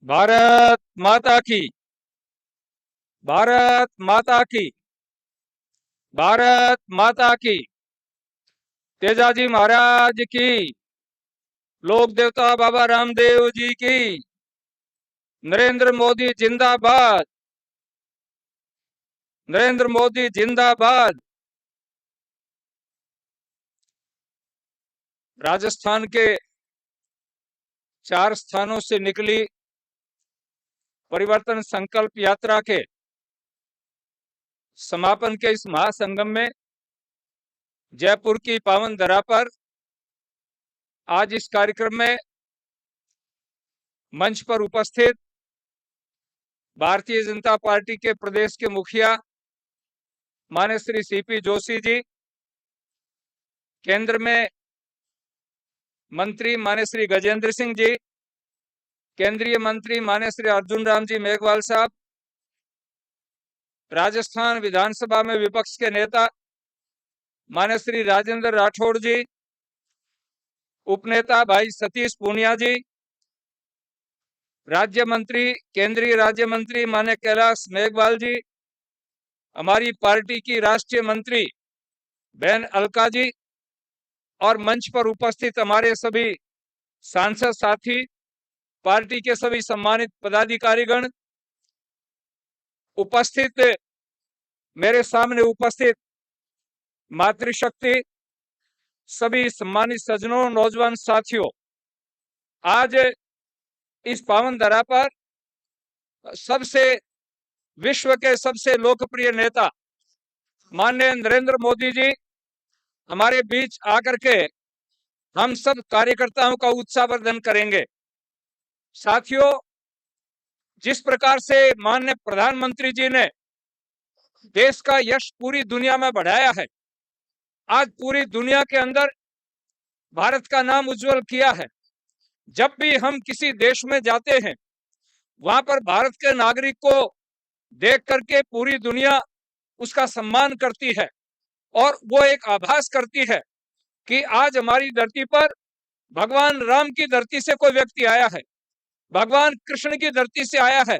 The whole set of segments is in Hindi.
भारत माता की। भारत माता की। भारत माता की। तेजाजी महाराज की। लोक देवता बाबा रामदेव जी की। नरेंद्र मोदी जिंदाबाद। नरेंद्र मोदी जिंदाबाद। राजस्थान के 4 स्थानों से निकली परिवर्तन संकल्प यात्रा के समापन के इस महासंगम में जयपुर की पावन धरा पर आज इस कार्यक्रम में मंच पर उपस्थित भारतीय जनता पार्टी के प्रदेश के मुखिया माननीय श्री सीपी जोशी जी, केंद्र में मंत्री माननीय श्री गजेंद्र सिंह जी, केंद्रीय मंत्री माननीय श्री अर्जुन राम जी मेघवाल साहब, राजस्थान विधानसभा में विपक्ष के नेता माननीय श्री राजेंद्र राठौड़ जी, उपनेता भाई सतीश पूनिया जी, राज्य मंत्री केंद्रीय राज्य मंत्री माननीय कैलाश मेघवाल जी, हमारी पार्टी की राष्ट्रीय मंत्री बहन अलका जी और मंच पर उपस्थित हमारे सभी सांसद साथी, पार्टी के सभी सम्मानित पदाधिकारीगण, उपस्थित मेरे सामने उपस्थित मातृशक्ति, सभी सम्मानित सज्जनों, नौजवान साथियों, आज इस पावन धरा पर विश्व के सबसे लोकप्रिय नेता माननीय नरेंद्र मोदी जी हमारे बीच आकर के हम सब कार्यकर्ताओं का उत्साहवर्धन करेंगे। साथियों, जिस प्रकार से माननीय प्रधानमंत्री जी ने देश का यश पूरी दुनिया में बढ़ाया है, आज पूरी दुनिया के अंदर भारत का नाम उज्जवल किया है। जब भी हम किसी देश में जाते हैं, वहां पर भारत के नागरिक को देख करके पूरी दुनिया उसका सम्मान करती है और वो एक आभास करती है कि आज हमारी धरती पर भगवान राम की धरती से कोई व्यक्ति आया है, भगवान कृष्ण की धरती से आया है,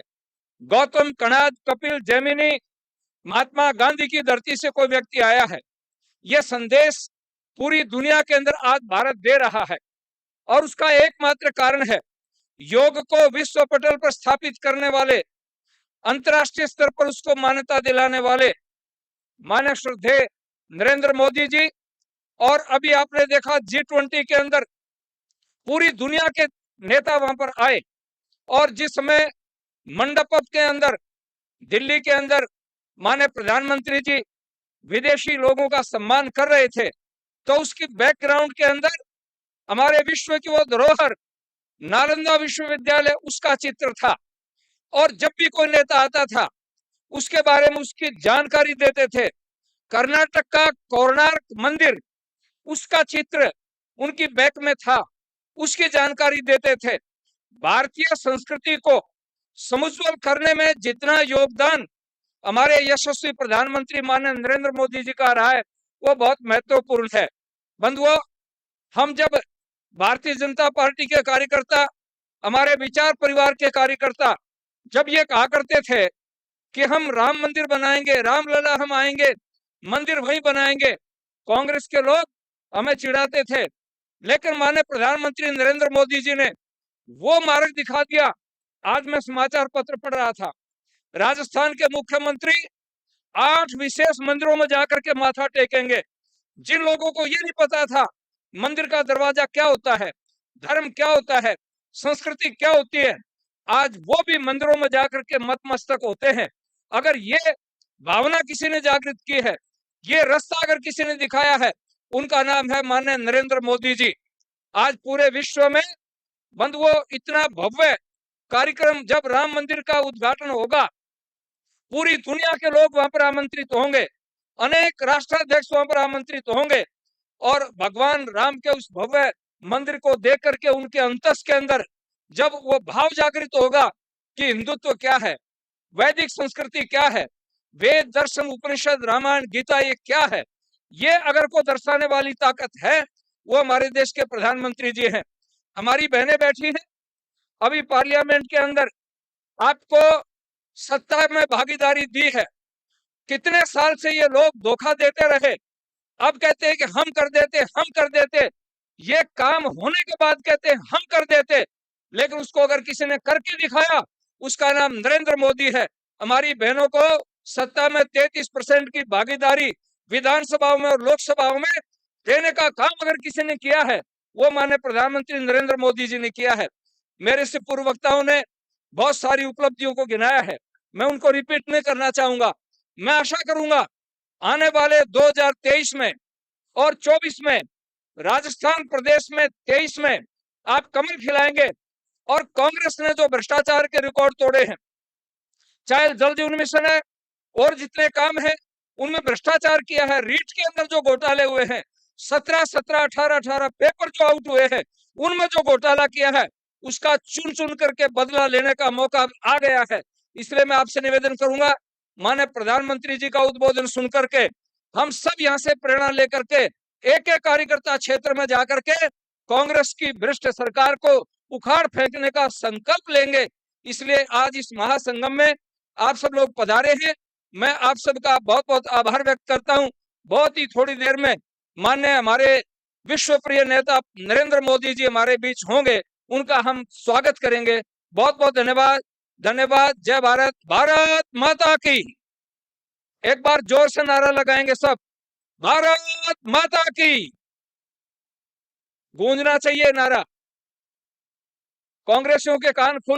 गौतम, कणाद, कपिल, जैमिनी, महात्मा गांधी की धरती से कोई व्यक्ति आया है। यह संदेश पूरी दुनिया के अंदर आज भारत दे रहा है और उसका एकमात्र कारण है योग को विश्व पटल पर स्थापित करने वाले, अंतर्राष्ट्रीय स्तर पर उसको मान्यता दिलाने वाले माननीय श्रद्धेय नरेंद्र मोदी जी। और अभी आपने देखा G20 के अंदर पूरी दुनिया के नेता वहां पर आए और जिस समय मंडप के अंदर दिल्ली के अंदर माननीय प्रधानमंत्री जी विदेशी लोगों का सम्मान कर रहे थे, तो उसकी बैकग्राउंड के अंदर हमारे विश्व की वो धरोहर नालंदा विश्वविद्यालय, उसका चित्र था। और जब भी कोई नेता आता था उसके बारे में उसकी जानकारी देते थे। कर्नाटक का कोणार्क मंदिर, उसका चित्र उनकी बैक में था, उसकी जानकारी देते थे। भारतीय संस्कृति को समुज्वल करने में जितना योगदान हमारे यशस्वी प्रधानमंत्री माननीय नरेंद्र मोदी जी का रहा है, वो बहुत महत्वपूर्ण है। बंधुओं, हम जब भारतीय जनता पार्टी के कार्यकर्ता, हमारे विचार परिवार के कार्यकर्ता जब ये कहा करते थे कि हम राम मंदिर बनाएंगे, रामलला हम आएंगे, मंदिर वहीं बनाएंगे, कांग्रेस के लोग हमें चिढ़ाते थे। लेकिन माननीय प्रधानमंत्री नरेंद्र मोदी जी ने वो मार्ग दिखा दिया। आज मैं समाचार पत्र पढ़ रहा था, राजस्थान के मुख्यमंत्री 8 विशेष मंदिरों में जाकर के माथा टेकेंगे। जिन लोगों को ये नहीं पता था मंदिर का दरवाजा क्या होता है, धर्म क्या होता है, संस्कृति क्या होती है, आज वो भी मंदिरों में जाकर के नतमस्तक होते हैं। अगर ये भावना किसी ने जागृत की है, ये रास्ता अगर किसी ने दिखाया है, उनका नाम है माननीय नरेंद्र मोदी जी। आज पूरे विश्व में बंधुओं इतना भव्य कार्यक्रम, जब राम मंदिर का उद्घाटन होगा, पूरी दुनिया के लोग वहां पर आमंत्रित होंगे, अनेक राष्ट्राध्यक्ष वहां पर आमंत्रित होंगे और भगवान राम के उस भव्य मंदिर को देख करके उनके अंतस के अंदर जब वो भाव जागृत होगा कि हिंदुत्व क्या है, वैदिक संस्कृति क्या है, वेद, दर्शन, उपनिषद, रामायण, गीता ये क्या है, ये अगर को दर्शाने वाली ताकत है, वो हमारे देश के प्रधानमंत्री जी हैं। हमारी बहनें बैठी हैं, अभी पार्लियामेंट के अंदर आपको सत्ता में भागीदारी दी है। कितने साल से ये लोग धोखा देते रहे, अब कहते हैं कि हम कर देते, हम कर देते। ये काम होने के बाद कहते हैं हम कर देते, लेकिन उसको अगर किसी ने करके दिखाया, उसका नाम नरेंद्र मोदी है। हमारी बहनों को सत्ता में 33% की भागीदारी विधानसभाओं में और लोकसभाओं में देने का काम अगर किसी ने किया है, वो माननीय प्रधानमंत्री नरेंद्र मोदी जी ने किया है। मेरे से पूर्व वक्ताओं ने बहुत सारी उपलब्धियों को गिनाया है, मैं उनको रिपीट नहीं करना चाहूंगा। मैं आशा करूंगा आने वाले 2023 में और 24 में, राजस्थान प्रदेश में 23 में आप कमल खिलाएंगे और कांग्रेस ने जो भ्रष्टाचार के रिकॉर्ड तोड़े हैं, चाहे जल जीवन मिशन है और जितने काम है उनमें भ्रष्टाचार किया है, रीट के अंदर जो घोटाले हुए हैं, 17 18 पेपर जो आउट हुए हैं, उनमें जो घोटाला किया है, उसका चुन चुन करके बदला लेने का मौका आ गया है। इसलिए मैं आपसे निवेदन करूंगा, माननीय प्रधानमंत्री जी का उद्बोधन सुनकर के हम सब यहाँ से प्रेरणा लेकर के एक एक कार्यकर्ता क्षेत्र में जाकर के कांग्रेस की भ्रष्ट सरकार को उखाड़ फेंकने का संकल्प लेंगे। इसलिए आज इस महासंगम में आप सब लोग पधारे हैं, मैं आप सबका बहुत बहुत आभार व्यक्त करता हूं। बहुत ही थोड़ी देर में माननीय हमारे विश्व प्रिय नेता नरेंद्र मोदी जी हमारे बीच होंगे, उनका हम स्वागत करेंगे। बहुत बहुत धन्यवाद। धन्यवाद। जय भारत, भारत माता की। एक बार जोर से नारा लगाएंगे सब, भारत माता की। गूंजना चाहिए नारा, कांग्रेसियों के कान खुल